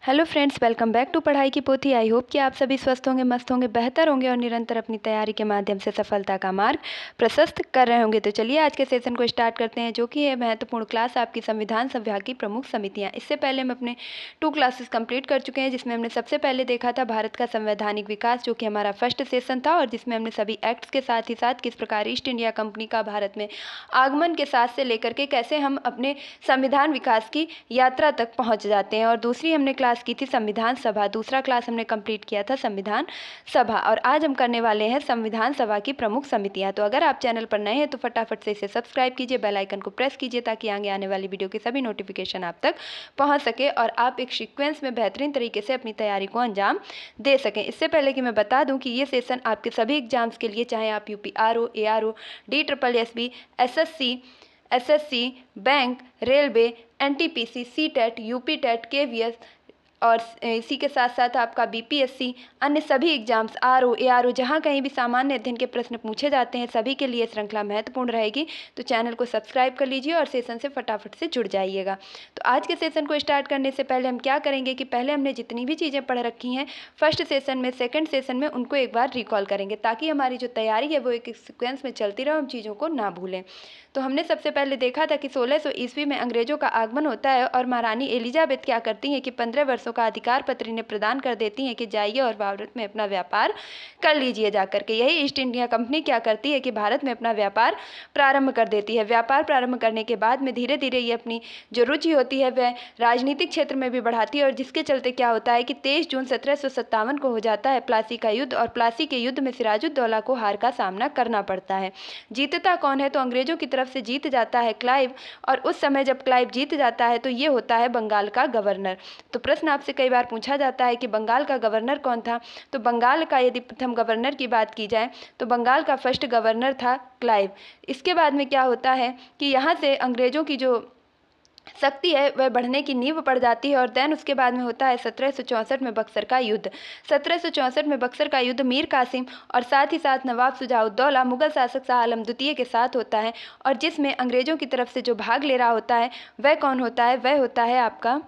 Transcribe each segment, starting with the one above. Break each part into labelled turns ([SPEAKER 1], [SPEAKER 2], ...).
[SPEAKER 1] Hello friends, welcome back to Padhai Ki पोथी। I hope कि आप सभी स्वस्थ होंगे, मस्त होंगे, बेहतर होंगे और निरंतर अपनी तैयारी के माध्यम से सफलता का मार्ग प्रशस्त कर रहे होंगे। तो चलिए आज के सेशन को स्टार्ट करते हैं, जो कि है महत्वपूर्ण क्लास आपकी संविधान सभा की प्रमुख समितियां। इससे पहले हम अपने 2 क्लासेस कंप्लीट कर चुके हैं, जिसमें हमने सबसे पहले देखा था भारत का संवैधानिक विकास, जो कि हमारा फर्स्ट सेशन था, और जिसमें हमने सभी एक्ट्स के साथ ही साथ किस प्रकार ईस्ट इंडिया कंपनी का भारत में आगमन के साथ से लेकर के कैसे हम अपने संविधान विकास की यात्रा तक पहुँच जाते हैं। और दूसरी हमने क्लास की थी संविधान सभा। दूसरा क्लास हमने कंप्लीट किया था संविधान सभा, और आज हम करने वाले हैं संविधान सभा की प्रमुख समितियां। तो अगर आप चैनल पर नए हैं तो फटाफट से इसे सब्सक्राइब कीजिए, बेल आइकन को प्रेस कीजिए, ताकि आगे आने वाली वीडियो के सभी नोटिफिकेशन आप तक पहुंच सके और आप एक सीक्वेंस में बेहतरीन तरीके से अपनी तैयारी को अंजाम दे सकें। इससे पहले कि मैं बता दूं कि ये सेशन आपके सभी एग्जाम्स के लिए, चाहे आप UPRO, ARO, DSSB, SSC, bank, railway, NTPC, CTET, UP TET, KVS और इसी के साथ साथ आपका BPSC, अन्य सभी एग्जाम्स, RO, ARO, जहाँ कहीं भी सामान्य अध्ययन के प्रश्न पूछे जाते हैं, सभी के लिए श्रृंखला महत्वपूर्ण रहेगी। तो चैनल को सब्सक्राइब कर लीजिए और सेशन से फटाफट से जुड़ जाइएगा। तो आज के सेशन को स्टार्ट करने से पहले हम क्या करेंगे कि पहले हमने जितनी भी चीज़ें पढ़ रखी हैं फर्स्ट सेशन में, सेकेंड सेशन में, उनको एक बार रिकॉल करेंगे, ताकि हमारी जो तैयारी है वो एक सीक्वेंस में चलती रहे, हम चीज़ों को ना भूलें। तो हमने सबसे पहले देखा था कि 1600 ईस्वी में अंग्रेजों का आगमन होता है और महारानी एलिजाबेथ क्या करती हैं कि 15 वर्षों का अधिकार पत्र इन्हें प्रदान कर देती हैं कि जाइए और भारत में अपना व्यापार कर लीजिए जाकर के। यही ईस्ट इंडिया कंपनी क्या करती है कि भारत में अपना व्यापार प्रारंभ कर देती है। व्यापार प्रारंभ करने के बाद में धीरे धीरे ये अपनी जो रुचि होती है वह राजनीतिक क्षेत्र में भी बढ़ाती है, और जिसके चलते क्या होता है कि 23 जून 1757 को हो जाता है प्लासी का युद्ध, और प्लासी के युद्ध में सिराजुद्दौला को हार का सामना करना पड़ता है। जीतता कौन है? तो अंग्रेजों की तरफ से जीत जाता है क्लाइव, और उस समय जब क्लाइव जीत जाता है तो ये होता है बंगाल का गवर्नर। तो प्रश्न आपसे कई बार पूछा जाता है कि बंगाल का गवर्नर कौन था? तो बंगाल का यदि प्रथम गवर्नर की बात की जाए तो बंगाल का फर्स्ट गवर्नर था क्लाइव। इसके बाद में क्या होता है कि यहाँ से अंग्रेजों की जो शक्ति है वह बढ़ने की नींव पड़ जाती है, और देन उसके बाद में होता है 1764 में बक्सर का युद्ध। 1764 में बक्सर का युद्ध मीर कासिम और साथ ही साथ नवाब शुजाउद्दौला मुगल शासक शाह आलम द्वितीय के साथ होता है, और जिसमें अंग्रेजों की तरफ से जो भाग ले रहा होता है वह कौन होता है? वह होता है आपका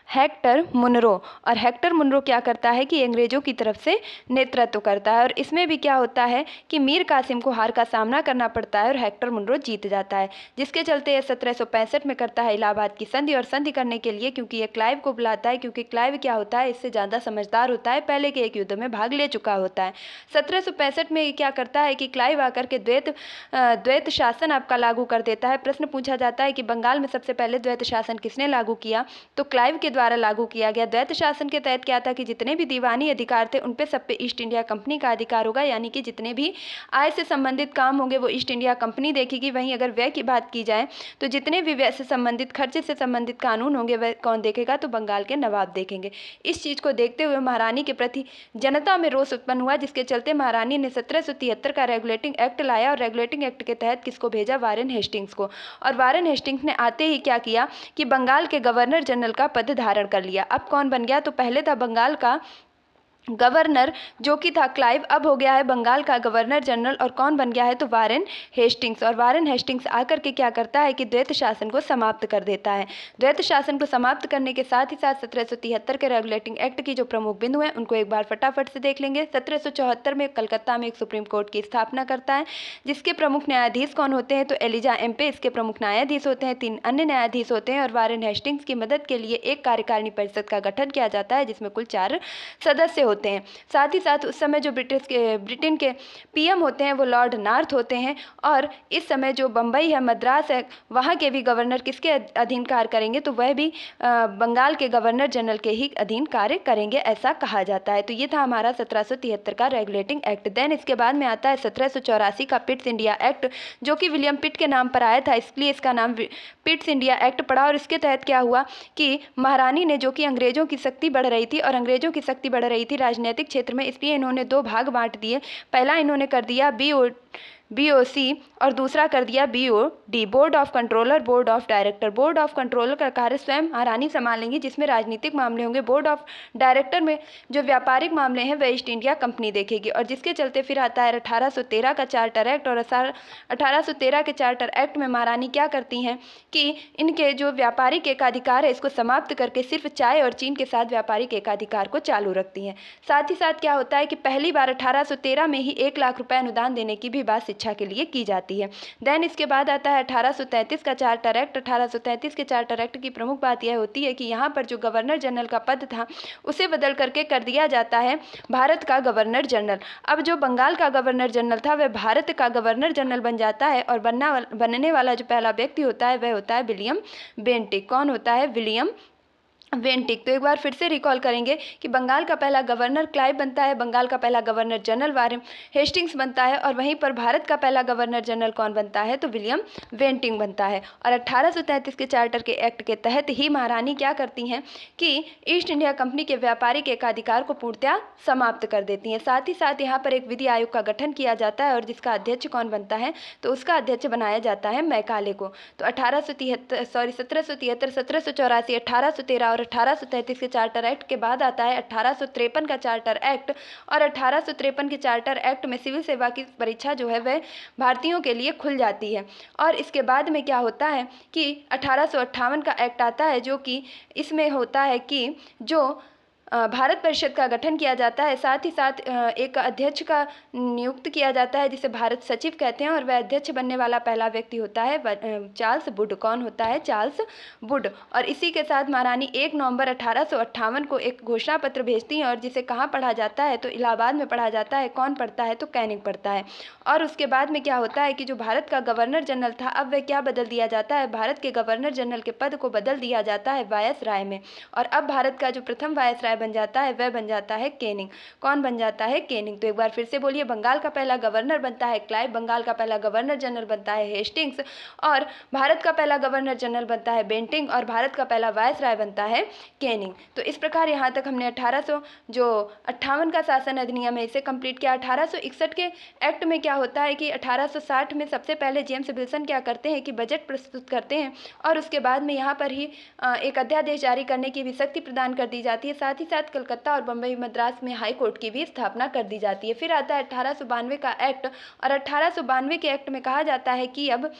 [SPEAKER 1] हेक्टर मुनरो। और हेक्टर मुनरो क्या करता है कि अंग्रेजों की तरफ से नेतृत्व करता है, और इसमें भी क्या होता है कि मीर कासिम को हार का सामना करना पड़ता है और हेक्टर मुनरो जीत जाता है, जिसके चलते यह 1765 में करता है इलाहाबाद की संधि। और संधि करने के लिए क्योंकि यह क्लाइव को बुलाता है, क्योंकि क्लाइव क्या होता है, इससे ज़्यादा समझदार होता है, पहले के एक युद्ध में भाग ले चुका होता है। 1765 में क्या करता है कि क्लाइव आकर के द्वैत शासन आपका लागू कर देता है। प्रश्न पूछा जाता है कि बंगाल में सबसे पहले द्वैत शासन किसने लागू किया? तो क्लाइव के द्वारा लागू किया गया। द्वैत शासन के तहत क्या था कि जितने भी दीवानी अधिकार थे उन पे सब पे ईस्ट इंडिया कंपनी का अधिकार होगा, यानी कि जितने भी आय से संबंधित काम होंगे वो ईस्ट इंडिया कंपनी देखेगी। वहीं अगर व्यय की बात की जाए तो जितने भी व्यय से संबंधित, खर्चे से संबंधित कानून होंगे वह कौन देखेगा? तो बंगाल के नवाब देखेंगे। इस चीज को देखते हुए महारानी के प्रति जनता में रोष उत्पन्न हुआ, जिसके चलते महारानी ने 1773 का रेगुलेटिंग एक्ट लाया, और रेगुलेटिंग एक्ट के तहत किसको भेजा? वारेन हेस्टिंग्स को। और वारेन हेस्टिंग्स ने आते ही क्या किया कि बंगाल के गवर्नर जनरल का पद धारण कर लिया। अब कौन बन गया? तो पहले था बंगाल का गवर्नर जो कि था क्लाइव, अब हो गया है बंगाल का गवर्नर जनरल, और कौन बन गया है? तो वारेन हेस्टिंग्स। और वारेन हेस्टिंग्स आकर के क्या करता है कि द्वैत शासन को समाप्त कर देता है। द्वैत शासन को समाप्त करने के साथ ही साथ 1773 के रेगुलेटिंग एक्ट की जो प्रमुख बिंदु हैं उनको एक बार फटाफट से देख लेंगे। 1774 में कलकत्ता में एक सुप्रीम कोर्ट की स्थापना करता है, जिसके प्रमुख न्यायाधीश कौन होते हैं? तो एलिजा एम्पे इसके प्रमुख न्यायाधीश होते हैं। 3 अन्य न्यायाधीश होते हैं, और वारेन हेस्टिंग्स की मदद के लिए एक कार्यकारिणी परिषद का गठन किया जाता है, जिसमें कुल 4 सदस्य होते हैं। साथ ही साथ उस समय जो ब्रिटेन के PM होते हैं वो लॉर्ड नॉर्थ होते हैं, और इस समय जो बम्बई है, मद्रास है, वहाँ के भी गवर्नर किसके अधीन कार्य करेंगे? तो वह भी बंगाल के गवर्नर जनरल के ही अधीन कार्य करेंगे, ऐसा कहा जाता है। तो ये था हमारा 1773 का रेगुलेटिंग एक्ट। देन इसके बाद में आता है 1784 का पिट्स इंडिया एक्ट, जो कि विलियम पिट के नाम पर आया था, इसलिए इसका नाम पिट्स इंडिया एक्ट पड़ा। और इसके तहत क्या हुआ कि महारानी ने, जो कि अंग्रेजों की शक्ति बढ़ रही थी, और अंग्रेजों की शक्ति बढ़ रही थी राजनीतिक क्षेत्र में, इसलिए इन्होंने 2 भाग बांट दिए। पहला इन्होंने कर दिया BOC और दूसरा कर दिया BOD, board of controller, board of director. Board of controller का कार्य स्वयं महारानी संभालेंगी, जिसमें राजनीतिक मामले होंगे। बोर्ड ऑफ डायरेक्टर में जो व्यापारिक मामले हैं वह ईस्ट इंडिया कंपनी देखेगी। और जिसके चलते फिर आता है 1813 का चार्टर एक्ट। और 1813 के चार्टर एक्ट में महारानी क्या करती हैं कि इनके जो व्यापारिक एकाधिकार है इसको समाप्त करके सिर्फ चाय और चीन के साथ व्यापारिक एकाधिकार को चालू रखती हैं। साथ ही साथ क्या होता है कि पहली बार 1813 में ही 1 लाख रुपए अनुदान देने की भी बात शिक्षा के लिए की जाती है। देन इसके बाद आता है 1833 का चार्टर एक्ट। 1833 के चार्टर एक्ट की प्रमुख बात यह होती है कि यहाँ पर जो गवर्नर जनरल का पद था उसे बदल करके कर दिया जाता है भारत का गवर्नर जनरल। अब जो बंगाल का गवर्नर जनरल था वह भारत का गवर्नर जनरल बन जाता है। और बनने वाला जो पहला व्यक्ति होता है वह होता है विलियम बेंटिक। कौन होता है? William Bentinck. तो एक बार फिर से रिकॉल करेंगे कि बंगाल का पहला गवर्नर क्लाइव बनता है, बंगाल का पहला गवर्नर जनरल वारेन हेस्टिंग्स बनता है, और वहीं पर भारत का पहला गवर्नर जनरल कौन बनता है? तो विलियम बेंटिक बनता है। और 1833 के चार्टर के एक्ट के तहत ही महारानी क्या करती हैं कि ईस्ट इंडिया कंपनी के व्यापारिक एकाधिकार को पूर्णतया समाप्त कर देती हैं। साथ ही साथ यहाँ पर एक विधि आयोग का गठन किया जाता है, और जिसका अध्यक्ष कौन बनता है? तो उसका अध्यक्ष बनाया जाता है मैकाले को। तो 1773, 1784, 1813 और 1833 के चार्टर एक्ट के बाद आता है 1853 का चार्टर एक्ट। और 1853 के चार्टर एक्ट में सिविल सेवा की परीक्षा जो है वह भारतीयों के लिए खुल जाती है। और इसके बाद में क्या होता है कि 1858 का एक्ट आता है, जो कि इसमें होता है कि जो भारत परिषद का गठन किया जाता है। साथ ही साथ एक अध्यक्ष का नियुक्त किया जाता है जिसे भारत सचिव कहते हैं, और वह अध्यक्ष बनने वाला पहला व्यक्ति होता है चार्ल्स वुड। कौन होता है? Charles Wood. और इसी के साथ महारानी 1 नवंबर 1858 को एक घोषणा पत्र भेजती हैं, और जिसे कहाँ पढ़ा जाता है? तो इलाहाबाद में पढ़ा जाता है। कौन पढ़ता है? तो कैनिंग पढ़ता है। और उसके बाद में क्या होता है कि जो भारत का गवर्नर जनरल था अब वह क्या बदल दिया जाता है? भारत के गवर्नर जनरल के पद को बदल दिया जाता है वायसराय में। और अब भारत का जो प्रथम वायसराय बन जाता है वह बन जाता है कैनिंग। कौन बन जाता है? कैनिंग। तो एक बार फिर से बोलिए, बंगाल का पहला गवर्नर बनता है क्लाइव, बंगाल का पहला गवर्नर जनरल बनता है हेस्टिंग्स, और भारत का पहला गवर्नर जनरल बनता है बेंटिंग, और भारत का पहला वायसराय बनता है कैनिंग। तो इस प्रकार यहाँ तक हमने 1858 का शासन अधिनियम है इसे कंप्लीट किया। 1861 के एक्ट में क्या होता है कि 1860 में सबसे पहले जेम्स विल्सन क्या करते हैं कि बजट प्रस्तुत करते हैं, और उसके बाद में यहाँ पर ही एक अध्यादेश जारी करने की भी शक्ति प्रदान कर दी जाती है। साथ ही साथ कलकत्ता और बम्बई मद्रास में हाई कोर्ट की भी स्थापना कर दी जाती है। फिर आता है 1892 का एक्ट, और 1892 के एक्ट में कहा जाता है कि अब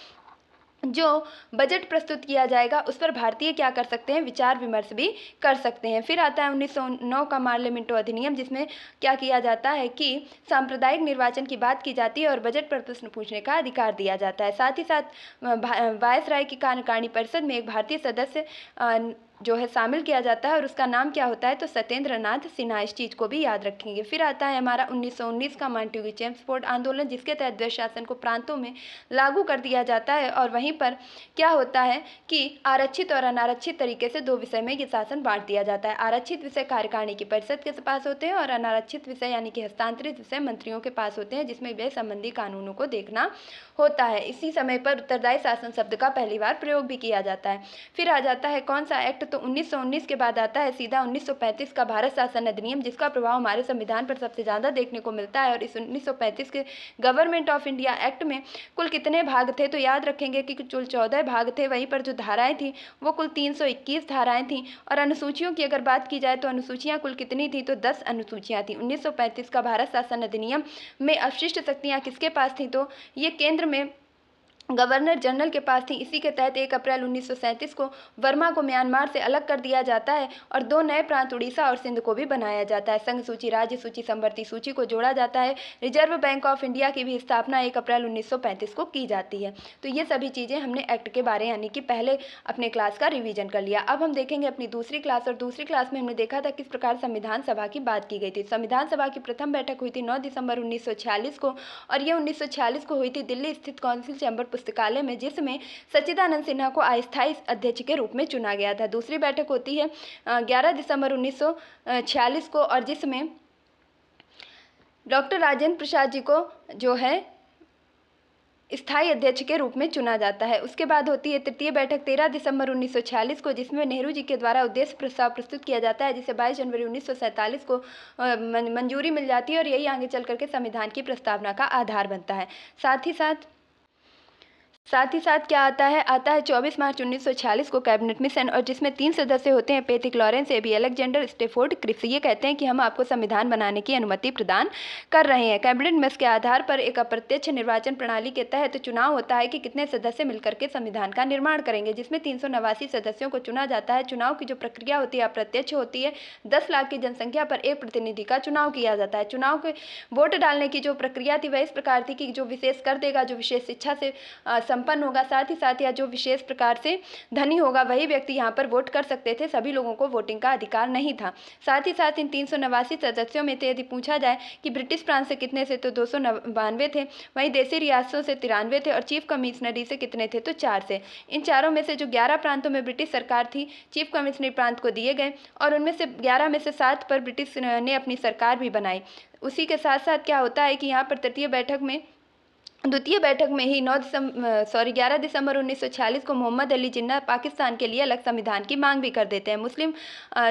[SPEAKER 1] जो बजट प्रस्तुत किया जाएगा उस पर भारतीय क्या कर सकते हैं? विचार विमर्श भी कर सकते हैं। फिर आता है 1909 का पार्लियामेंटो अधिनियम, जिसमें क्या किया जाता है कि सांप्रदायिक निर्वाचन की बात की जाती है और बजट पर प्रश्न पूछने का अधिकार दिया जाता है। साथ ही साथ वायसराय की कार्यकारिणी परिषद में एक भारतीय सदस्य जो है शामिल किया जाता है, और उसका नाम क्या होता है? तो सत्येंद्र नाथ सिन्हा। इस चीज़ को भी याद रखेंगे। फिर आता है हमारा 1919 का मांटेग्यू चेम्सफोर्ड आंदोलन, जिसके तहत द्वैध शासन को प्रांतों में लागू कर दिया जाता है, और वहीं पर क्या होता है कि आरक्षित और अनारक्षित तरीके से 2 विषय में ये शासन बांट दिया जाता है। आरक्षित विषय कार्यकारिणी की परिषद के पास होते हैं, और अनारक्षित विषय यानी कि हस्तांतरित विषय मंत्रियों के पास होते हैं, जिसमें व्यय संबंधी कानूनों को देखना होता है। इसी समय पर उत्तरदायी शासन शब्द का पहली बार प्रयोग भी किया जाता है। फिर आ जाता है कौन सा एक्ट? तो 1919 के बाद आता है सीधा 1935 का भारत शासन अधिनियम, जिसका प्रभाव हमारे संविधान पर सबसे ज़्यादा देखने को मिलता है। और इस 1935 के गवर्नमेंट ऑफ इंडिया एक्ट में कुल कितने भाग थे? तो याद रखेंगे कि कुल 14 भाग थे। वहीं पर जो धाराएं थी वो कुल 321 धाराएं थीं। और अनुसूचियों की अगर बात की जाए तो अनुसूचियाँ कुल कितनी थी? तो 10 अनुसूचियाँ थीं। 1935 का भारत शासन अधिनियम में अवशिष्ट शक्तियाँ किसके पास थी? तो ये केंद्र में गवर्नर जनरल के पास थी। इसी के तहत 1 अप्रैल 1937 को वर्मा को म्यांमार से अलग कर दिया जाता है, और 2 नए प्रांत उड़ीसा और सिंध को भी बनाया जाता है। संघ सूची, राज्य सूची, संवर्ती सूची को जोड़ा जाता है। रिजर्व बैंक ऑफ इंडिया की भी स्थापना 1 अप्रैल 1935 को की जाती है। तो ये सभी चीज़ें हमने एक्ट के बारे यानी कि पहले अपने क्लास का रिवीजन कर लिया। अब हम देखेंगे अपनी दूसरी क्लास, और दूसरी क्लास में हमने देखा था किस प्रकार संविधान सभा की बात की गई थी। संविधान सभा की प्रथम बैठक हुई थी 9 दिसंबर 1946 को, और ये 1946 को हुई थी दिल्ली स्थित काउंसिल चैम्बर पुस्तकालय में, जिसमें सच्चिदानंद सिन्हा को अस्थायी अध्यक्ष के रूप में चुना गया था। दूसरी बैठक होती है 11 दिसंबर 1946 को, और जिसमें डॉक्टर राजेंद्र प्रसाद जी को जो है स्थायी अध्यक्ष के रूप में चुना जाता है। उसके बाद होती है तृतीय बैठक 13 दिसंबर 1946 को, जिसमें नेहरू जी के द्वारा उद्देश्य प्रस्ताव प्रस्तुत किया जाता है, जिसे 22 जनवरी 1947 को मंजूरी मिल जाती है और यही आगे चल करके संविधान की प्रस्तावना का आधार बनता है। साथ ही साथ क्या आता है 24 मार्च 1946 को कैबिनेट मिशन, और जिसमें 3 सदस्य होते हैं, Pethick Lawrence, A B Alexander, Stafford Cripps. ये कहते हैं कि हम आपको संविधान बनाने की अनुमति प्रदान कर रहे हैं। कैबिनेट मिशन के आधार पर एक अप्रत्यक्ष निर्वाचन प्रणाली के तहत चुनाव होता है कि कितने सदस्य मिलकर के संविधान का निर्माण करेंगे, जिसमें 389 सदस्यों को चुना जाता है। चुनाव की जो प्रक्रिया होती है अप्रत्यक्ष होती है। 10 लाख की जनसंख्या पर एक प्रतिनिधि का चुनाव किया जाता है। चुनाव के वोट डालने की जो प्रक्रिया थी वह इस प्रकार थी कि जो विशेष कर देगा, जो विशेष शिक्षा से संपन्न होगा, साथ ही साथ या जो विशेष प्रकार से धनी होगा, वही व्यक्ति यहाँ पर वोट कर सकते थे। सभी लोगों को वोटिंग का अधिकार नहीं था। साथ ही साथ इन 389 सदस्यों में से यदि पूछा जाए कि ब्रिटिश प्रांत से कितने से, तो 292 थे। वहीं देशी रियासतों से 93 थे और चीफ कमिश्नरी से कितने थे, तो 4 से। इन चारों में से जो 11 प्रांतों में ब्रिटिश सरकार थी, चीफ कमिश्नरी प्रांत को दिए गए, और उनमें से 11 में से 7 पर ब्रिटिश ने अपनी सरकार भी बनाई। उसी के साथ साथ क्या होता है कि यहाँ पर द्वितीय बैठक में ही 11 दिसंबर 1946 को मोहम्मद अली जिन्ना पाकिस्तान के लिए अलग संविधान की मांग भी कर देते हैं। मुस्लिम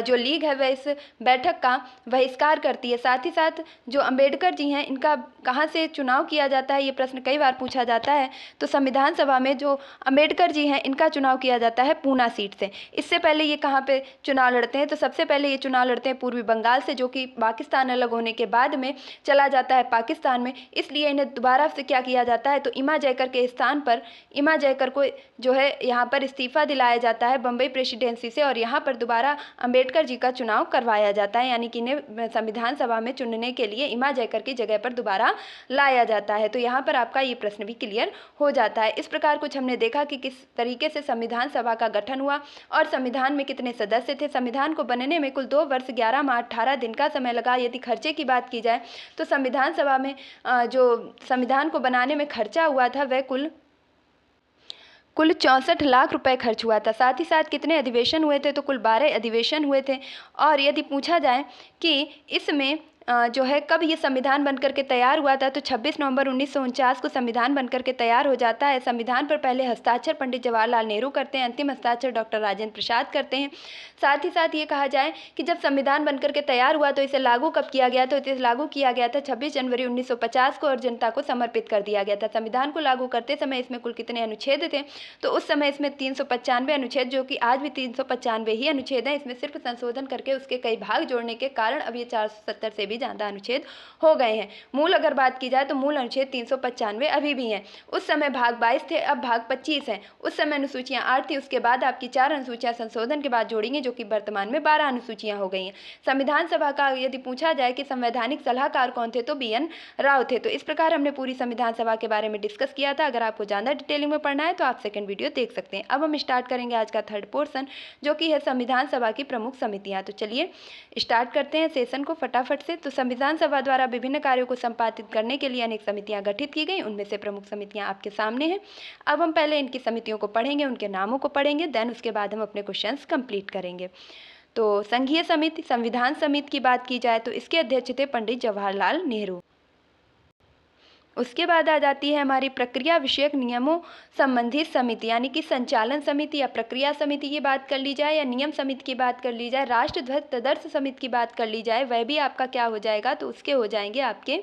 [SPEAKER 1] जो लीग है वह इस बैठक का बहिष्कार करती है। साथ ही साथ जो अंबेडकर जी हैं, इनका कहाँ से चुनाव किया जाता है, ये प्रश्न कई बार पूछा जाता है। तो संविधान सभा में जो अंबेडकर जी हैं, इनका चुनाव किया जाता है पूना सीट से। इससे पहले ये कहाँ पर चुनाव लड़ते हैं, तो सबसे पहले ये चुनाव लड़ते हैं पूर्वी बंगाल से, जो कि पाकिस्तान अलग होने के बाद में चला जाता है पाकिस्तान में। इसलिए इन्हें दोबारा से क्या किया जाता है, तो इमा जयकर के स्थान पर इमा जयकर को जो है यहाँ पर इस्तीफा दिलाया जाता है बम्बई प्रेसिडेंसी से, और यहाँ पर दोबारा अंबेडकर जी का चुनाव करवाया जाता है। यानी कि इन्हें संविधान सभा में चुनने के लिए इमा जयकर की जगह पर दोबारा लाया जाता है। तो यहाँ पर आपका ये प्रश्न भी क्लियर हो जाता है। इस प्रकार कुछ हमने देखा कि किस तरीके से संविधान सभा का गठन हुआ और संविधान में कितने सदस्य थे। संविधान को बनने में कुल 2 वर्ष 11 माह 18 दिन का समय लगा। यदि खर्चे की बात की जाए तो संविधान सभा में जो संविधान को बनाने में खर्चा हुआ था वह कुल 64 लाख रुपए खर्च हुआ था। साथ ही साथ कितने अधिवेशन हुए थे, तो कुल 12 अधिवेशन हुए थे। और यदि पूछा जाए कि इसमें जो है कब ये संविधान बनकर के तैयार हुआ था, तो 26 नवंबर 1949 को संविधान बनकर के तैयार हो जाता है। संविधान पर पहले हस्ताक्षर पंडित जवाहरलाल नेहरू करते हैं, अंतिम हस्ताक्षर डॉक्टर राजेंद्र प्रसाद करते हैं। साथ ही साथ ये कहा जाए कि जब संविधान बनकर के तैयार हुआ तो इसे लागू कब किया गया, तो इसे लागू किया गया था 26 जनवरी 1950 को और जनता को समर्पित कर दिया गया था। संविधान को लागू करते समय इसमें कुल कितने अनुच्छेद थे, तो उस समय इसमें 395 अनुच्छेद, जो कि आज भी 395 ही अनुच्छेद हैं। इसमें सिर्फ संशोधन करके उसके कई भाग जोड़ने के कारण अब ये 470 से भी ज़्यादा अनुच्छेद हो गए हैं। मूल अगर बात की जाए तो मूल अनुच्छेद 395 अभी भी हैं। उस समय भाग 22 थे, अब भाग 25 हैं। उस समय अनुसूचियां 8 थी, उसके बाद आपकी 4 अनुसूचियां संशोधन के बाद जोड़ी गई, जो कि वर्तमान में 12 अनुसूचियां हो गई हैं। संविधान सभा का यदि पूछा जाए कि संवैधानिक सलाहकार कौन थे, तो BN राव थे। तो इस प्रकार हमने पूरी संविधान सभा के बारे में डिस्कस किया था। अगर आपको ज़्यादा डिटेलिंग में पढ़ना है तो आप सेकंड वीडियो देख सकते हैं। अब हम स्टार्ट करेंगे आज का थर्ड पोर्शन, जो कि है संविधान सभा की प्रमुख समितियां। तो चलिए स्टार्ट करते हैं सेशन को फटाफट से। तो संविधान सभा द्वारा विभिन्न कार्यों को संपादित करने के लिए अनेक समितियां गठित की गई। उनमें से प्रमुख समितियां आपके सामने हैं। अब हम पहले इनकी समितियों को पढ़ेंगे, उनके नामों को पढ़ेंगे, देन उसके बाद हम अपने क्वेश्चंस कंप्लीट करेंगे। तो संघीय समिति, संविधान समिति की बात की जाए तो इसके अध्यक्ष थे पंडित जवाहरलाल नेहरू। उसके बाद आ जाती है हमारी प्रक्रिया विषयक नियमों संबंधित समिति, यानी कि संचालन समिति या प्रक्रिया समिति की बात कर ली जाए या नियम समिति की बात कर ली जाए, राष्ट्रध्वज तदर्थ समिति की बात कर ली जाए, वह भी आपका क्या हो जाएगा, तो उसके हो जाएंगे आपके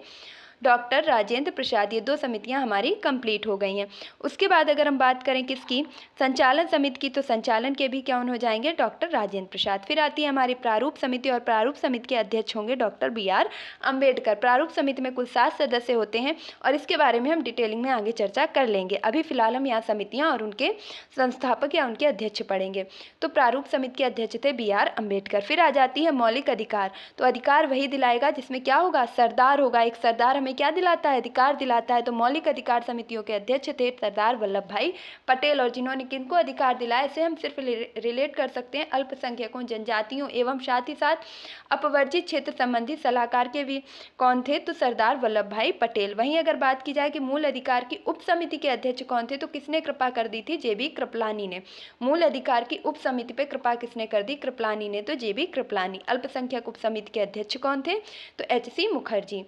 [SPEAKER 1] डॉक्टर राजेंद्र प्रसाद। ये 2 समितियां हमारी कंप्लीट हो गई हैं। उसके बाद अगर हम बात करें किसकी, संचालन समिति की, तो संचालन के भी क्या हो जाएंगे, डॉक्टर राजेंद्र प्रसाद। फिर आती है हमारी प्रारूप समिति, और प्रारूप समिति के अध्यक्ष होंगे डॉक्टर BR अम्बेडकर। प्रारूप समिति में कुल 7 सदस्य होते हैं और इसके बारे में हम डिटेलिंग में आगे चर्चा कर लेंगे। अभी फिलहाल हम यहाँ समितियाँ और उनके संस्थापक या उनके अध्यक्ष पढ़ेंगे। तो प्रारूप समिति के अध्यक्ष थे BR अम्बेडकर। फिर आ जाती है मौलिक अधिकार। तो अधिकार वही दिलाएगा जिसमें क्या होगा, सरदार होगा। एक सरदार हमें क्या दिलाता है, अधिकार दिलाता है। तो मौलिक अधिकार समितियों के अध्यक्ष थे सरदार वल्लभ भाई पटेल। और जिन्होंने किनको अधिकार दिलाए, इसे हम सिर्फ रिलेट कर सकते हैं अल्पसंख्यकों, जनजातियों एवं साथ ही साथ अपवर्जित क्षेत्र संबंधी सलाहकार के भी कौन थे, तो सरदार वल्लभ भाई पटेल। वहीं अगर बात की जाए कि मूल अधिकार की उप समिति के अध्यक्ष कौन थे, तो किसने कृपा कर दी थी, JB कृपलानी ने। मूल अधिकार की उप समिति पे कृपा किसने कर दी, कृपलानी ने, तो JB कृपलानी। अल्पसंख्यक उप समिति के अध्यक्ष कौन थे, तो HC मुखर्जी।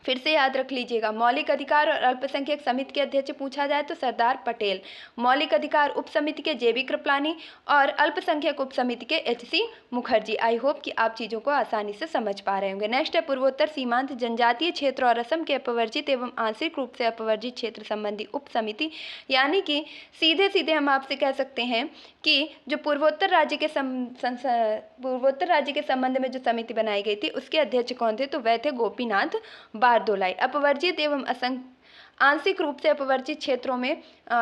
[SPEAKER 1] फिर से याद रख लीजिएगा, मौलिक अधिकार और अल्पसंख्यक समिति के अध्यक्ष पूछा जाए तो सरदार पटेल, मौलिक अधिकार उप समिति के जेबी कृपलानी और अल्पसंख्यक उप समिति के एचसी मुखर्जी। आई होप कि आप चीज़ों को आसानी से समझ पा रहे होंगे। नेक्स्ट है पूर्वोत्तर सीमांत जनजातीय क्षेत्र और असम के अपवर्जित एवं आंशिक रूप से अपवर्जित क्षेत्र संबंधी उप समिति, यानी कि सीधे सीधे हम आपसे कह सकते हैं कि जो पूर्वोत्तर राज्य के संबंध में जो समिति बनाई गई थी उसके अध्यक्ष कौन थे, तो वह थे गोपीनाथ बारदोलाई। अपवर्जित एवं आंशिक रूप से अपवर्जित क्षेत्रों में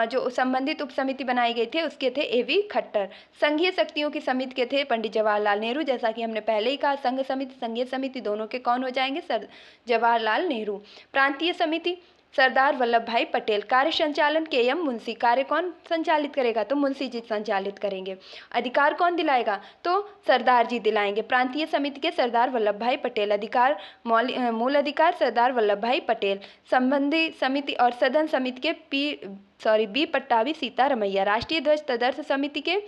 [SPEAKER 1] जो संबंधित उप समिति बनाई गई थी उसके थे एवी खट्टर। संघीय शक्तियों की समिति के थे पंडित जवाहरलाल नेहरू। जैसा कि हमने पहले ही कहा, संघ समिति संघीय समिति दोनों के कौन हो जाएंगे, सर जवाहरलाल नेहरू। प्रांतीय समिति सरदार वल्लभ भाई पटेल। कार्य संचालन के एम मुंशी। कार्य कौन संचालित करेगा, तो मुंशी जी संचालित करेंगे। अधिकार कौन दिलाएगा, तो सरदार जी दिलाएंगे। प्रांतीय समिति के सरदार वल्लभ भाई पटेल। अधिकार मूल अधिकार सरदार वल्लभ भाई पटेल। संबंधी समिति और सदन समिति के बी पट्टाभी सीतारमैया। राष्ट्रीय ध्वज तदर्थ समिति के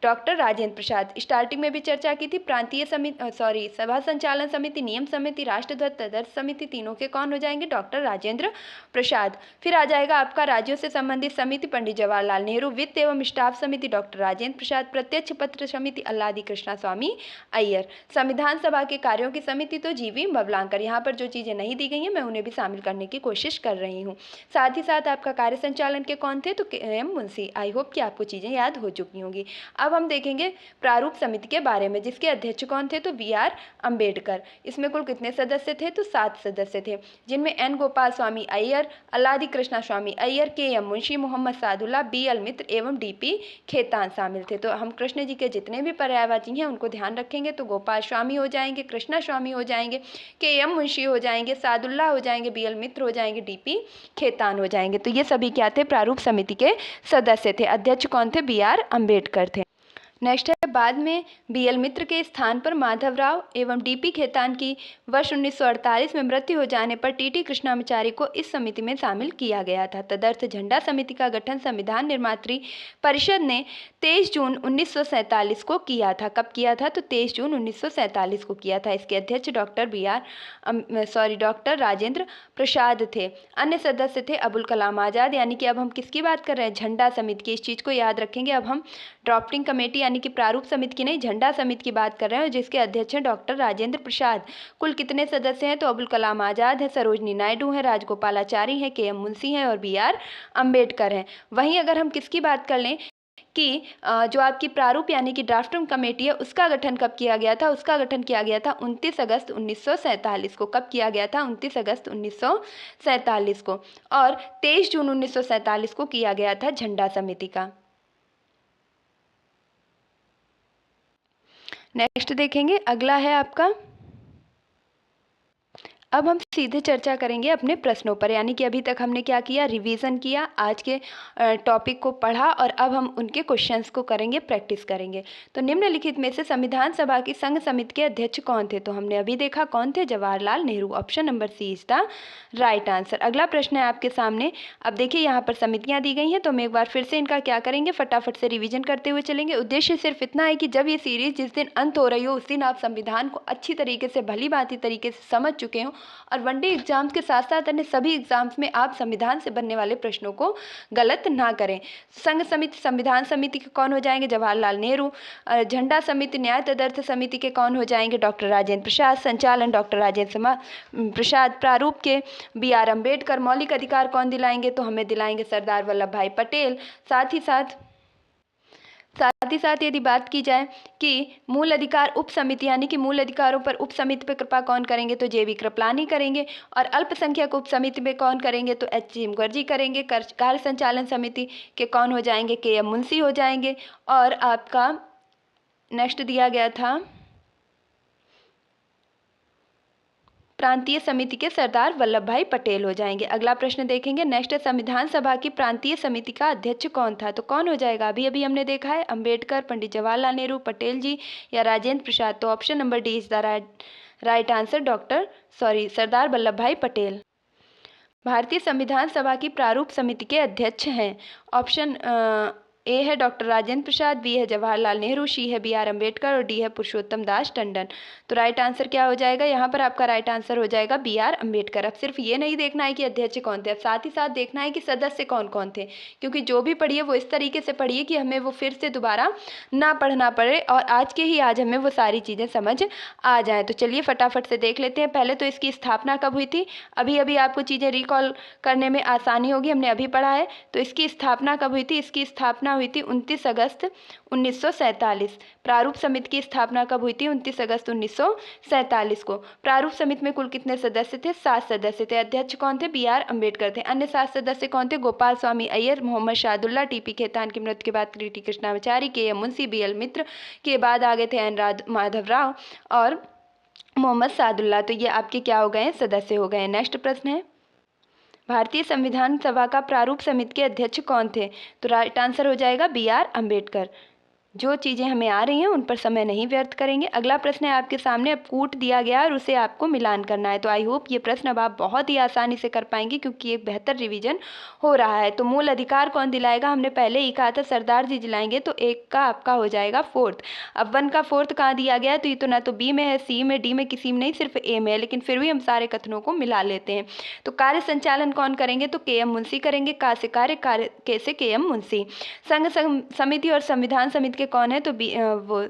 [SPEAKER 1] डॉक्टर राजेंद्र प्रसाद। स्टार्टिंग में भी चर्चा की थी, प्रांतीय समिति सभा संचालन समिति, नियम समिति, राष्ट्रध्वज तदर्थ समिति, तीनों के कौन हो जाएंगे, डॉक्टर राजेंद्र प्रसाद। फिर आ जाएगा आपका राज्यों से संबंधित समिति पंडित जवाहरलाल नेहरू। वित्त एवं स्टाफ समिति डॉक्टर राजेंद्र प्रसाद। प्रत्यक्ष पत्र समिति अल्लादी कृष्णा स्वामी अय्यर। संविधान सभा के कार्यों की समिति तो जीवी बबलांकर। यहाँ पर जो चीज़ें नहीं दी गई हैं मैं उन्हें भी शामिल करने की कोशिश कर रही हूँ। साथ ही साथ आपका कार्य संचालन के कौन थे, तो एम मुंशी। आई होप कि आपको चीज़ें याद हो चुकी होंगी। अब हम देखेंगे प्रारूप समिति के बारे में, जिसके अध्यक्ष कौन थे, तो BR अंबेडकर। इसमें कुल कितने सदस्य थे, तो 7 सदस्य थे, जिनमें N गोपाल स्वामी अय्यर, अल्लादी कृष्णा स्वामी अय्यर, KM मुंशी, मोहम्मद सादुल्ला, BL मित्र एवं DP खेतान शामिल थे। तो हम कृष्ण जी के जितने भी पर्यायवाची हैं उनको ध्यान रखेंगे, तो गोपाल स्वामी हो जाएंगे, कृष्णा स्वामी हो जाएंगे, KM मुंशी हो जाएंगे, सादुल्ला हो जाएंगे, BL मित्र हो जाएंगे, DP खेतान हो जाएंगे। तो ये सभी क्या थे, प्रारूप समिति के सदस्य थे। अध्यक्ष कौन थे, BR अंबेडकर थे। नेक्स्ट है, बाद में BL मित्र के स्थान पर माधवराव एवं DP खेतान की वर्ष 1948 में मृत्यु हो जाने पर TT कृष्णामाचारी को इस समिति में शामिल किया गया था। तदर्थ झंडा समिति का गठन संविधान निर्मात्री परिषद ने 23 जून 1947 को किया था। कब किया था, तो 23 जून 1947 को किया था। इसके अध्यक्ष डॉक्टर राजेंद्र प्रसाद थे। अन्य सदस्य थे अबुल कलाम आज़ाद। यानी कि अब हम किसकी बात कर रहे हैं, झंडा समिति की। इस चीज़ को याद रखेंगे। अब हम ड्राफ्टिंग कमेटी यानी कि प्रारूप समिति की नहीं, झंडा समिति की बात कर रहे हैं, जिसके अध्यक्ष हैं डॉक्टर राजेंद्र प्रसाद। कुल कितने सदस्य हैं, तो अबुल कलाम आज़ाद है, सरोजनी नायडू है, राजगोपालाचारी हैं, KM मुंशी हैं और BR अंबेडकर हैं। वहीं अगर हम किसकी बात कर लें कि जो आपकी प्रारूप यानी कि ड्राफ्टिंग कमेटी है उसका गठन कब किया गया था, उसका गठन किया गया था 29 अगस्त 1947 को। कब किया गया था, 29 अगस्त 1947 को। और 23 जून 1947 को किया गया था झंडा समिति का। नेक्स्ट देखेंगे, अगला है आपका, अब हम सीधे चर्चा करेंगे अपने प्रश्नों पर। यानी कि अभी तक हमने क्या किया, रिवीजन किया, आज के टॉपिक को पढ़ा और अब हम उनके क्वेश्चंस को करेंगे, प्रैक्टिस करेंगे। तो निम्नलिखित में से संविधान सभा की संघ समिति के अध्यक्ष कौन थे, तो हमने अभी देखा कौन थे, Jawaharlal Nehru. Option number C is the right answer. अगला प्रश्न है आपके सामने। अब देखिए यहाँ पर समितियाँ दी गई हैं, तो हम एक बार फिर से इनका क्या करेंगे, फटाफट से रिविजन करते हुए चलेंगे। उद्देश्य सिर्फ इतना है कि जब ये सीरीज जिस दिन अंत हो रही हो उस दिन आप संविधान को अच्छी तरीके से, भली भांति तरीके से समझ चुके हों और वनडे एग्जाम्स के साथ साथ अन्य सभी एग्जाम्स में आप संविधान से बनने वाले प्रश्नों को गलत ना करें। संघ समिति संविधान समिति के कौन हो जाएंगे, जवाहरलाल नेहरू। झंडा समिति न्याय तदर्थ समिति के कौन हो जाएंगे, डॉक्टर राजेंद्र प्रसाद। संचालन डॉक्टर राजेंद्र प्रसाद। प्रारूप के BR अंबेडकर। मौलिक अधिकार कौन दिलाएंगे, तो हमें दिलाएंगे सरदार वल्लभ भाई पटेल। साथ ही साथ यदि बात की जाए कि मूल अधिकार उप समिति यानी कि मूल अधिकारों पर उप समिति पर कृपा कौन करेंगे, तो JB कृपलानी करेंगे। और अल्पसंख्यक उप समिति में कौन करेंगे, तो HG मुखर्जी करेंगे। कार्य संचालन समिति के कौन हो जाएंगे, KM मुंशी हो जाएंगे। और आपका नेक्स्ट दिया गया था प्रांतीय समिति के सरदार वल्लभ भाई पटेल हो जाएंगे। अगला प्रश्न देखेंगे। नेक्स्ट है, संविधान सभा की प्रांतीय समिति का अध्यक्ष कौन था, तो कौन हो जाएगा, अभी अभी हमने देखा है अंबेडकर, पंडित जवाहरलाल नेहरू, पटेल जी या राजेंद्र प्रसाद। तो option number D is the right answer, Sardar Vallabh Bhai Patel भारतीय संविधान सभा की प्रारूप समिति के अध्यक्ष हैं। ऑप्शन ए है डॉक्टर राजेंद्र प्रसाद, बी है जवाहरलाल नेहरू, सी है बी आर अम्बेडकर और डी है पुरुषोत्तम दास टंडन। तो राइट आंसर क्या हो जाएगा? यहाँ पर आपका राइट आंसर हो जाएगा बी आर अम्बेडकर। अब सिर्फ ये नहीं देखना है कि अध्यक्ष कौन थे, अब साथ ही साथ देखना है कि सदस्य कौन कौन थे, क्योंकि जो भी पढ़िए वो इस तरीके से पढ़िए कि हमें वो फिर से दोबारा ना पढ़ना पड़े और आज के ही आज हमें वो सारी चीज़ें समझ आ जाएँ। तो चलिए फटाफट से देख लेते हैं। पहले तो इसकी स्थापना कब हुई थी, अभी अभी आपको चीज़ें रिकॉल करने में आसानी होगी, हमने अभी पढ़ा है। तो इसकी स्थापना कब हुई थी? इसकी स्थापना हुई थी 29 अगस्त 1947। प्रारूप समिति की स्थापना कब हुई थी? 29 अगस्त 1947 को। प्रारूप समिति में कुल कितने सदस्य थे? 7 सदस्य थे। अध्यक्ष कौन थे? बी आर अम्बेडकर थे। अन्य 7 सदस्य कौन थे? गोपाल स्वामी अय्यर, मोहम्मद शाहदुल्ला, टीपी खेतान की मृत्यु के बाद टी कृष्णाचारी, के M Munshi, B L Mitra, के बाद आगे थे एन माधवराव और मोहम्मद सादुल्ला। तो ये आपके क्या हो गए? सदस्य हो गए। नेक्स्ट प्रश्न है, भारतीय संविधान सभा का प्रारूप समिति के अध्यक्ष कौन थे? तो राइट आंसर हो जाएगा बी आर अम्बेडकर। जो चीज़ें हमें आ रही हैं उन पर समय नहीं व्यर्थ करेंगे। अगला प्रश्न है आपके सामने, अब कूट दिया गया और उसे आपको मिलान करना है। तो आई होप ये प्रश्न अब आप बहुत ही आसानी से कर पाएंगे क्योंकि एक बेहतर रिवीजन हो रहा है। तो मूल अधिकार कौन दिलाएगा? हमने पहले ही कहा था सरदार जी दिलाएंगे, तो एक का आपका हो जाएगा फोर्थ। अब 1 का फोर्थ कहाँ दिया गया है? तो ये तो ना तो बी में है, सी में, डी में, किसी में नहीं, सिर्फ ए में है, लेकिन फिर भी हम सारे कथनों को मिला लेते हैं। तो कार्य संचालन कौन करेंगे? तो के एम मुंशी करेंगे। का से कार्य, के से के एम मुंशी। संघ समिति और संविधान समिति के कौन है? तो वो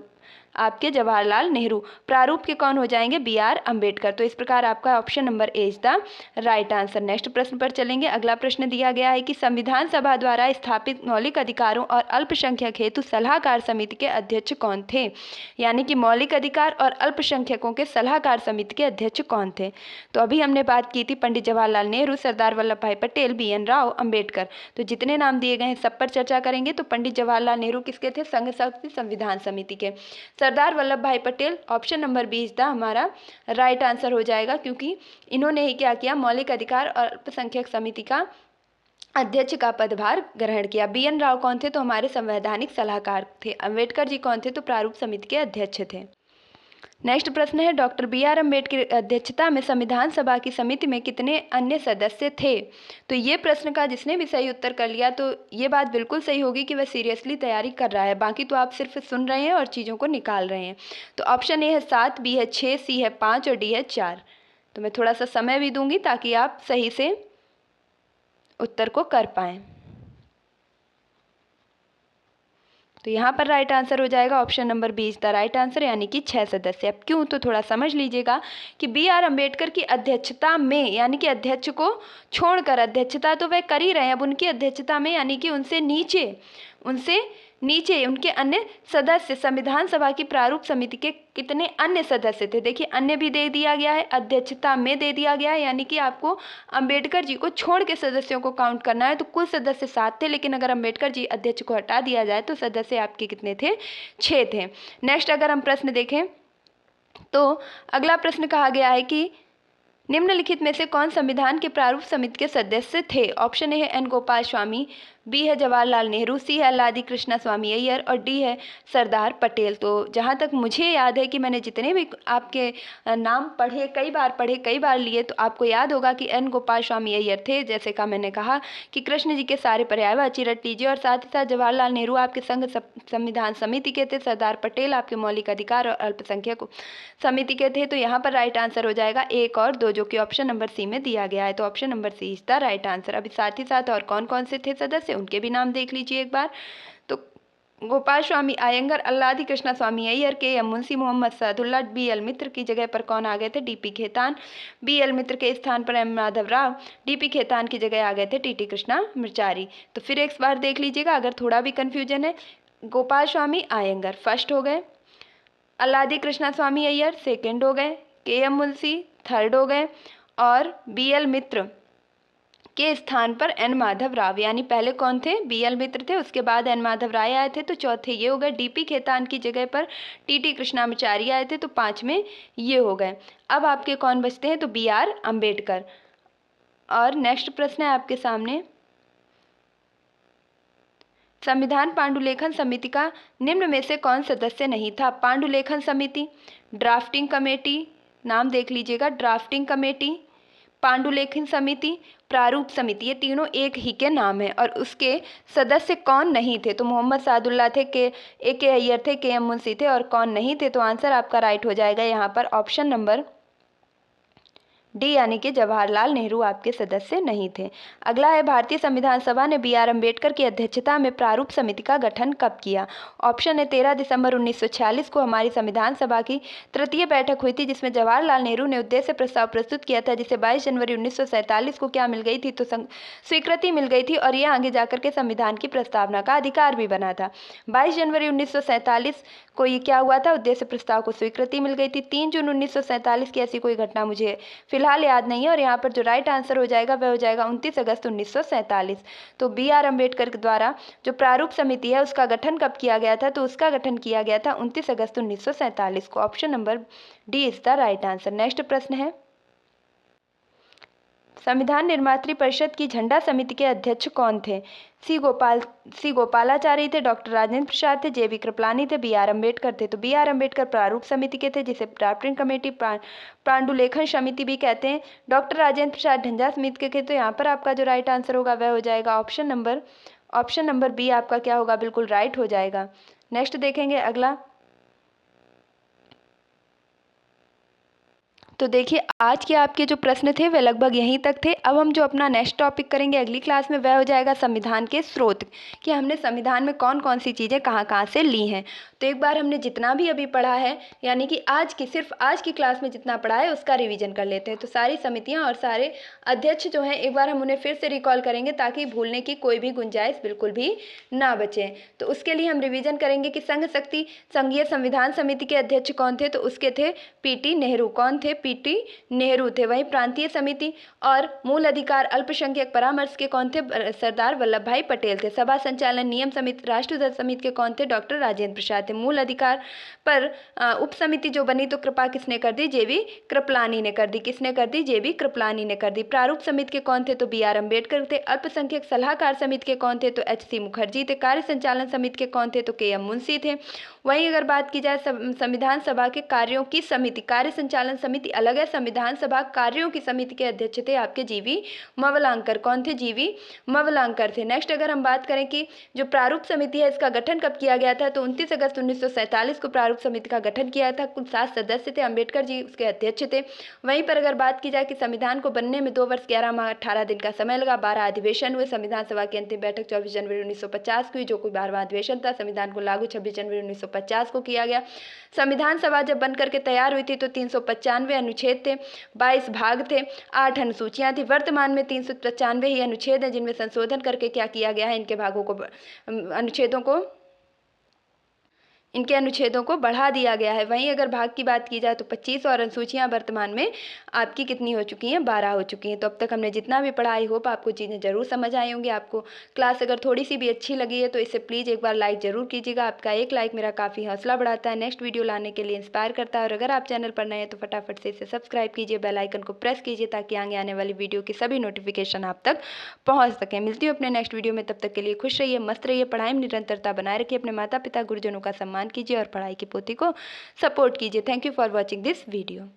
[SPEAKER 1] आपके जवाहरलाल नेहरू। प्रारूप के कौन हो जाएंगे? B R Ambedkar. तो इस प्रकार आपका option number A is the right answer. Next प्रश्न पर चलेंगे। अगला प्रश्न दिया गया है कि संविधान सभा द्वारा स्थापित मौलिक अधिकारों और अल्पसंख्यक हेतु सलाहकार समिति के अध्यक्ष कौन थे? यानी कि मौलिक अधिकार और अल्पसंख्यकों के सलाहकार समिति के अध्यक्ष कौन थे? तो अभी हमने बात की थी पंडित जवाहरलाल नेहरू, सरदार वल्लभ भाई पटेल, बी एन राव, अम्बेडकर। तो जितने नाम दिए गए हैं सब पर चर्चा करेंगे। तो पंडित जवाहरलाल नेहरू किसके थे? संघ शक्ति संविधान समिति के। Sardar Vallabh Bhai Patel, option number B is the हमारा राइट आंसर हो जाएगा, क्योंकि इन्होंने ही क्या किया? मौलिक अधिकार और अल्पसंख्यक समिति का अध्यक्ष का पदभार ग्रहण किया। बी एन राव कौन थे? तो हमारे संवैधानिक सलाहकार थे। अम्बेडकर जी कौन थे? तो प्रारूप समिति के अध्यक्ष थे। नेक्स्ट प्रश्न है, डॉक्टर बी आर अम्बेडकर की अध्यक्षता में संविधान सभा की समिति में कितने अन्य सदस्य थे? तो ये प्रश्न का जिसने भी सही उत्तर कर लिया तो ये बात बिल्कुल सही होगी कि वह सीरियसली तैयारी कर रहा है, बाकी तो आप सिर्फ सुन रहे हैं और चीज़ों को निकाल रहे हैं। तो ऑप्शन ए है 7, बी है 6, सी है 5 और डी है 4। तो मैं थोड़ा सा समय भी दूंगी ताकि आप सही से उत्तर को कर पाएँ। तो यहाँ पर राइट आंसर हो जाएगा option number B is the right answer, यानी कि 6 सदस्य। अब क्यों? तो थोड़ा समझ लीजिएगा कि बी आर अम्बेडकर की अध्यक्षता में, यानी कि अध्यक्ष को छोड़कर, अध्यक्षता तो वह कर ही रहे हैं, अब उनकी अध्यक्षता में यानी कि उनसे नीचे उनके अन्य सदस्य, संविधान सभा की प्रारूप समिति के कितने अन्य सदस्य थे? देखिए अन्य भी दे दिया गया है, अध्यक्षता में दे दिया गया है, यानी कि आपको अंबेडकर जी को छोड़ के सदस्यों को काउंट करना है। तो कुल सदस्य 7 थे, लेकिन अगर अंबेडकर जी अध्यक्ष को हटा दिया जाए तो सदस्य आपके कितने थे? 6 थे। नेक्स्ट अगर हम प्रश्न देखें तो अगला प्रश्न कहा गया है कि निम्नलिखित में से कौन संविधान के प्रारूप समिति के सदस्य थे? ऑप्शन ए है एन गोपाल स्वामी, बी है जवाहरलाल नेहरू, सी है लादी कृष्णा स्वामी अय्यर और डी है सरदार पटेल। तो जहाँ तक मुझे याद है कि मैंने जितने भी आपके नाम पढ़े, कई बार लिए, तो आपको याद होगा कि एन गोपाल स्वामी अय्यर थे। जैसे का मैंने कहा कि कृष्ण जी के सारे पर्यायवाची रट लीजिए, और साथ ही साथ जवाहरलाल नेहरू आपके संघ संविधान समिति के थे, सरदार पटेल आपके मौलिक अधिकार और अल्पसंख्यक समिति के थे। तो यहाँ पर राइट आंसर हो जाएगा 1 और 2, जो कि ऑप्शन नंबर सी में दिया गया है। तो option number C is the right answer. अभी साथ ही साथ और कौन कौन से थे सदस्य, उनके भी नाम देख लीजिए एक बार। तो गोपाल स्वामी अयंगर, अल्लादी कृष्णा स्वामी Ayyar, K M Munshi, Mohammad Saadulla, B L Mitra की जगह पर कौन आ गए थे? D P Khaitan. B L Mitra के स्थान पर M Madhavrao, D P Khaitan की जगह आ गए थे टी कृष्णाचारी। तो फिर एक बार देख लीजिएगा अगर थोड़ा भी कन्फ्यूजन है। गोपाल स्वामी अयंगर फर्स्ट हो गए, अल्लादी कृष्णा स्वामी अय्यर सेकेंड हो गए, के एम मुंशी थर्ड हो गए, और बी एल मित्र के स्थान पर एन माधव राव, यानी पहले कौन थे? बी एल मित्र थे, उसके बाद एन माधव राय आए थे, तो चौथे ये हो गए। डीपी खेतान की जगह पर टी कृष्णाचारी आए थे, तो 5 में ये हो गए। अब आपके कौन बचते हैं? तो बी आर अम्बेडकर। और नेक्स्ट प्रश्न है आपके सामने, संविधान पांडुलेखन समिति का निम्न में से कौन सदस्य नहीं था? पांडुलेखन समिति, ड्राफ्टिंग कमेटी, नाम देख लीजिएगा, ड्राफ्टिंग कमेटी, पांडुलेखन समिति, प्रारूप समिति, ये तीनों एक ही के नाम हैं। और उसके सदस्य कौन नहीं थे? तो मोहम्मद सादुल्लाह थे, के अय्यर थे, के एम मुंशी थे, और कौन नहीं थे? तो आंसर आपका राइट हो जाएगा यहाँ पर ऑप्शन नंबर डी, यानी कि जवाहरलाल नेहरू आपके सदस्य नहीं थे। अगला है, भारतीय संविधान सभा ने बी आर अम्बेडकर की अध्यक्षता में प्रारूप समिति का गठन कब किया? ऑप्शन है 13 दिसंबर 1946 को हमारी संविधान सभा की तृतीय बैठक हुई थी, जिसमें जवाहरलाल नेहरू ने उद्देश्य प्रस्ताव प्रस्तुत किया था, जिसे 22 जनवरी 1947 को क्या मिल गई थी? तो स्वीकृति मिल गई थी, और यह आगे जाकर के संविधान की प्रस्तावना का अधिकार भी बना था। 22 जनवरी 1947 को ये क्या हुआ था? उद्देश्य प्रस्ताव को स्वीकृति मिल गई थी। 3 जून 1947 की ऐसी कोई घटना मुझे फिलहाल याद नहीं है, और यहाँ पर जो राइट आंसर हो जाएगा वह हो जाएगा 29 अगस्त 1947। तो बी आर अम्बेडकर के द्वारा जो प्रारूप समिति है उसका गठन कब किया गया था? तो उसका गठन किया गया था 29 अगस्त 1947 को। Option number D is the right answer. Next प्रश्न है, संविधान निर्मात्री परिषद की झंडा समिति के अध्यक्ष कौन थे? सी गोपालाचारी थे, डॉक्टर राजेंद्र प्रसाद थे, जे बी कृपलानी थे, बी आर अम्बेडकर थे। तो बी आर अम्बेडकर प्रारूप समिति के थे, जिसे ड्राफ्टिंग कमेटी, पांडुलेखन समिति भी कहते हैं। डॉक्टर राजेंद्र प्रसाद झंडा समिति के थे। तो यहाँ पर आपका जो राइट आंसर होगा वह हो जाएगा ऑप्शन नंबर बी आपका क्या होगा? बिल्कुल राइट हो जाएगा। नेक्स्ट देखेंगे अगला। तो देखिए, आज के आपके जो प्रश्न थे वे लगभग यहीं तक थे। अब हम जो अपना नेक्स्ट टॉपिक करेंगे अगली क्लास में वह हो जाएगा संविधान के स्रोत, कि हमने संविधान में कौन कौन सी चीज़ें कहाँ कहाँ से ली हैं। तो एक बार हमने जितना भी अभी पढ़ा है, यानी कि सिर्फ आज की क्लास में जितना पढ़ा है उसका रिवीजन कर लेते हैं। तो सारी समितियाँ और सारे अध्यक्ष जो हैं एक बार हम उन्हें फिर से रिकॉल करेंगे, ताकि भूलने की कोई भी गुंजाइश बिल्कुल भी ना बचे। तो उसके लिए हम रिवीजन करेंगे कि संघीय संविधान समिति के अध्यक्ष कौन थे? तो उसके थे पीटी नेहरू। कौन थे? पीटी नेहरू थे। वहीं प्रांतीय समिति और मूल अधिकार अल्पसंख्यक परामर्श के कौन थे? सरदार वल्लभ भाई पटेल थे। सभा संचालन नियम समिति राष्ट्रध्वज समिति के कौन थे? डॉक्टर राजेंद्र प्रसाद थे। मूल अधिकार पर उप समिति जो बनी तो कृपा किसने कर दी? जे बी कृपलानी ने कर दी। किसने कर दी? जे बी कृपलानी ने कर दी। प्रारूप समिति के कौन थे? तो बी आर अम्बेडकर थे। अल्पसंख्यक सलाहकार समिति के कौन थे? तो एच सी मुखर्जी थे। कार्य संचालन समिति के कौन थे? तो के एम मुंशी थे। वहीं अगर बात की जाए संविधान सभा के कार्यों की समिति, कार्य संचालन समिति अलग है, संविधान सभा कार्यों की समिति के अध्यक्ष थे आपके जीवी मवलांकर। कौन थे? जीवी मवलांकर थे। नेक्स्ट अगर हम बात करें कि जो प्रारूप समिति है इसका गठन कब किया गया था, तो 29 अगस्त 1947 को प्रारूप समिति का गठन किया था। कुल 7 सदस्य थे, अम्बेडकर जी उसके अध्यक्ष थे। वहीं पर अगर बात की जाए कि संविधान को बनने में 2 वर्ष 11 माह 18 दिन का समय लगा, 12 अधिवेशन हुए। संविधान सभा की अंतिम बैठक 24 जनवरी 1950 को हुई, जो कोई 12वां अधिवेशन था। संविधान को लागू 26 जनवरी 1950 को किया गया। संविधान सभा जब बनकर के तैयार हुई थी तो 395 अनुच्छेद थे, 22 भाग थे, 8 अनुसूचियां थी। वर्तमान में 395 ही अनुच्छेद हैं, जिनमें संशोधन करके क्या किया गया है, इनके अनुच्छेदों को बढ़ा दिया गया है। वहीं अगर भाग की बात की जाए तो 25 और अनुसूचियां वर्तमान में आपकी कितनी हो चुकी हैं? 12 हो चुकी हैं। तो अब तक हमने जितना भी पढ़ा, आई होप आपको चीज़ें जरूर समझ आई होंगी। आपको क्लास अगर थोड़ी सी भी अच्छी लगी है तो इसे प्लीज़ एक बार लाइक जरूर कीजिएगा। आपका एक लाइक मेरा काफ़ी हौसला बढ़ाता है, नेक्स्ट वीडियो लाने के लिए इंस्पायर करता है। और अगर आप चैनल पर नए हैं तो फटाफट से इसे सब्सक्राइब कीजिए, बेल आइकन को प्रेस कीजिए, ताकि आगे आने वाली वीडियो की सभी नोटिफिकेशन आप तक पहुँच सकें। मिलती हूँ अपने नेक्स्ट वीडियो में, तब तक के लिए खुश रहिए, मस्त रहिए, पढ़ाई में निरंतरता बनाए रखिए, अपने माता पिता गुरुजनों का सम्मान कीजिए और पढ़ाई की पोथी को सपोर्ट कीजिए। Thank you for watching this video.